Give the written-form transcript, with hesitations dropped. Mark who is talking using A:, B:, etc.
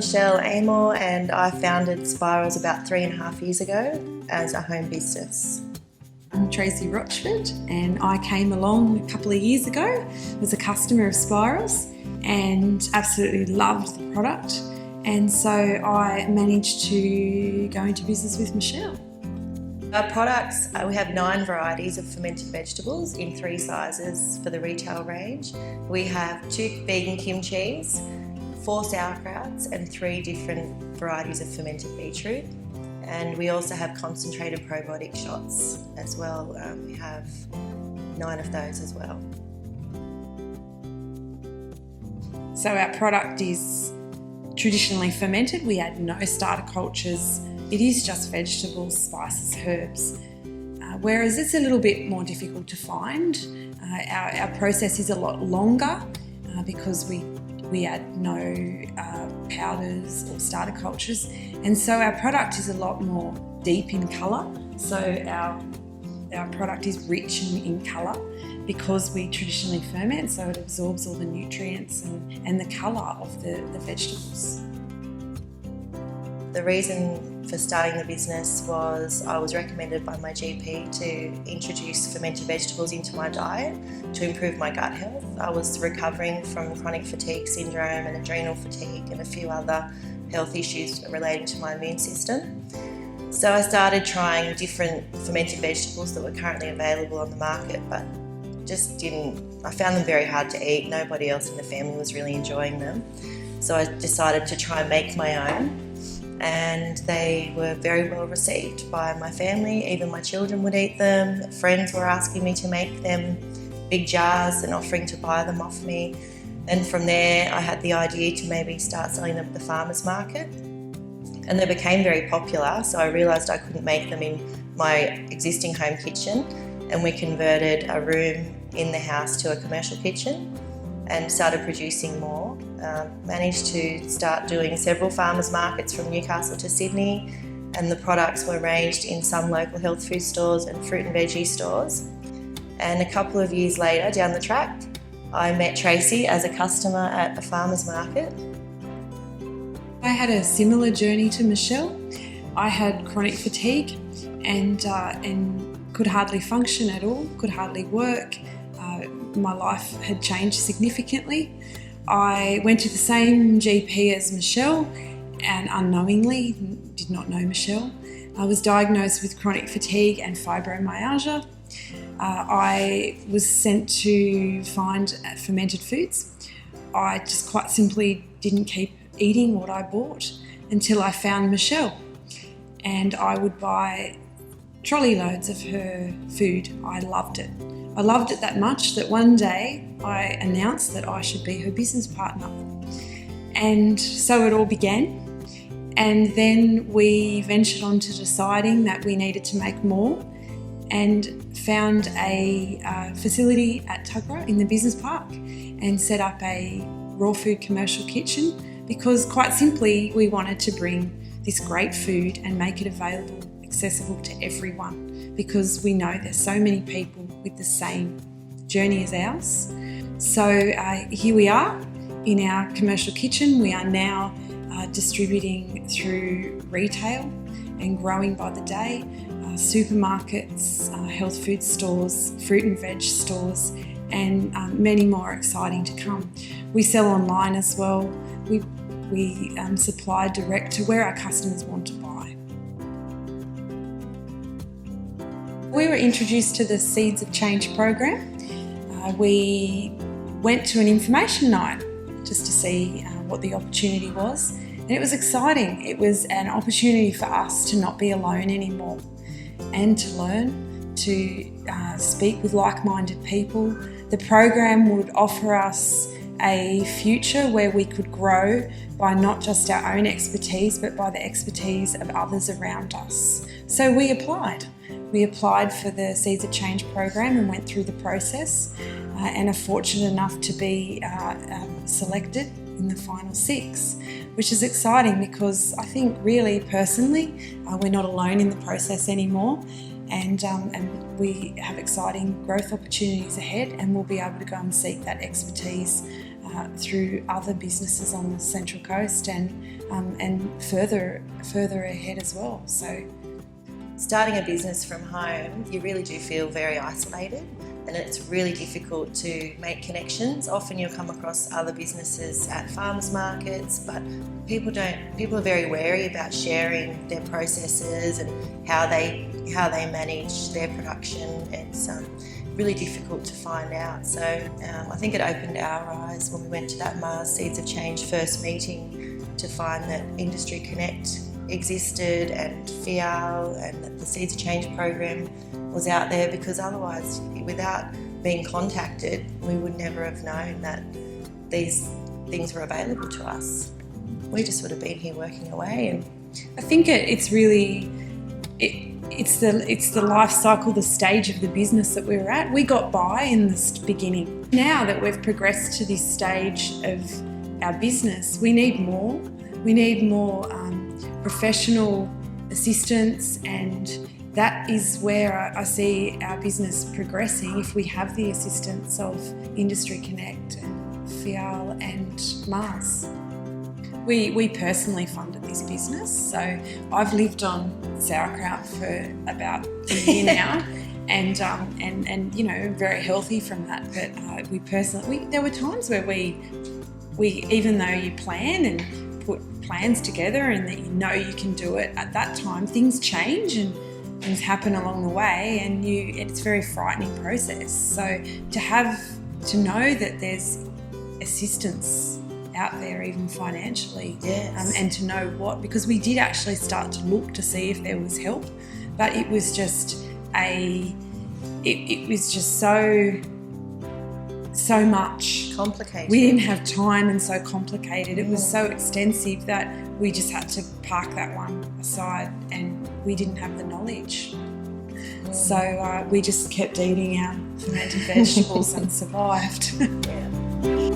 A: Michelle and I founded Spiralz about 3.5 years ago as a home business.
B: I'm Tracy Rochford and I came along a couple of years ago, was a customer of Spiralz and absolutely loved the product, and so I managed to go into business with Michelle.
A: Our products, we have 9 varieties of fermented vegetables in 3 sizes for the retail range. We have 2 vegan kimchis, 4 sauerkrauts and 3 different varieties of fermented beetroot. And we also have concentrated probiotic shots as well. We have 9 of those as well.
B: So our product is traditionally fermented. We add no starter cultures. It is just vegetables, spices, herbs. Whereas it's a little bit more difficult to find. Our process is a lot longer because we add no powders or starter cultures, and so our product is a lot more deep in colour. So our product is rich in colour because we traditionally ferment, so it absorbs all the nutrients and the colour of the vegetables.
A: The reason for starting the business was I was recommended by my GP to introduce fermented vegetables into my diet to improve my gut health. I was recovering from chronic fatigue syndrome and adrenal fatigue and a few other health issues relating to my immune system. So I started trying different fermented vegetables that were currently available on the market, but I found them very hard to eat. Nobody else in the family was really enjoying them. So I decided to try and make my own. And they were very well received by my family. Even my children would eat them. Friends were asking me to make them, big jars, and offering to buy them off me. And from there I had the idea to maybe start selling them at the farmers market. And they became very popular, so I realised I couldn't make them in my existing home kitchen, and we converted a room in the house to a commercial kitchen and started producing more. Managed to start doing several farmers markets from Newcastle to Sydney, and the products were ranged in some local health food stores and fruit and veggie stores. And a couple of years later, down the track, I met Tracy as a customer at a farmers market.
B: I had a similar journey to Michelle. I had chronic fatigue and could hardly function at all, could hardly work. My life had changed significantly. I went to the same GP as Michelle and unknowingly, did not know Michelle. I was diagnosed with chronic fatigue and fibromyalgia. I was sent to find fermented foods. I just quite simply didn't keep eating what I bought until I found Michelle, and I would buy trolley loads of her food. I loved it. I loved it that much that one day I announced that I should be her business partner. And so it all began. And then we ventured on to deciding that we needed to make more, and found a facility at Tuggerah in the business park and set up a raw food commercial kitchen, because quite simply we wanted to bring this great food and make it available, accessible to everyone, because we know there's so many people with the same journey as ours. So here we are in our commercial kitchen. We are now distributing through retail and growing by the day, supermarkets, health food stores, fruit and veg stores, and many more exciting to come. We sell online as well. We supply direct to where our customers want to buy. We were introduced to the Seeds of Change program. We went to an information night just to see what the opportunity was, and it was exciting. It was an opportunity for us to not be alone anymore and to learn, to speak with like-minded people. The program would offer us a future where we could grow by not just our own expertise, but by the expertise of others around us. So we applied. We applied for the Seeds of Change program and went through the process and are fortunate enough to be selected in the final 6, which is exciting because I think really personally we're not alone in the process anymore, and we have exciting growth opportunities ahead, and we'll be able to go and seek that expertise through other businesses on the Central Coast and further ahead as well. So,
A: starting a business from home, you really do feel very isolated, and it's really difficult to make connections. Often you'll come across other businesses at farmers markets, but people are very wary about sharing their processes and how they manage their production. It's really difficult to find out. So I think it opened our eyes when we went to that Mars Seeds of Change first meeting to find that Industry Connect existed and FIAL and that the Seeds of Change program was out there, because otherwise, without being contacted, we would never have known that these things were available to us. We just would have been here working away. And
B: I think it's really it's the life cycle, the stage of the business that we're at. We got by in the beginning. Now that we've progressed to this stage of our business, we need more. We need more professional assistance, and that is where I see our business progressing if we have the assistance of Industry Connect and FIAL and Mars. We personally funded this business, so I've lived on sauerkraut for about a year now, and you know, very healthy from that. But there were times where we even though you plan and put plans together and that you know you can do it, at that time things change and things happen along the way, and it's a very frightening process. So to know that there's assistance out there, even financially,
A: yes.
B: And to know what, because we did actually start to look to see if there was help, but it was just it was just so much
A: complicated.
B: We didn't have time, and so complicated. It was so extensive that we just had to park that one aside, and we didn't have the knowledge. So we just kept eating our fermented vegetables and survived.
A: Yeah.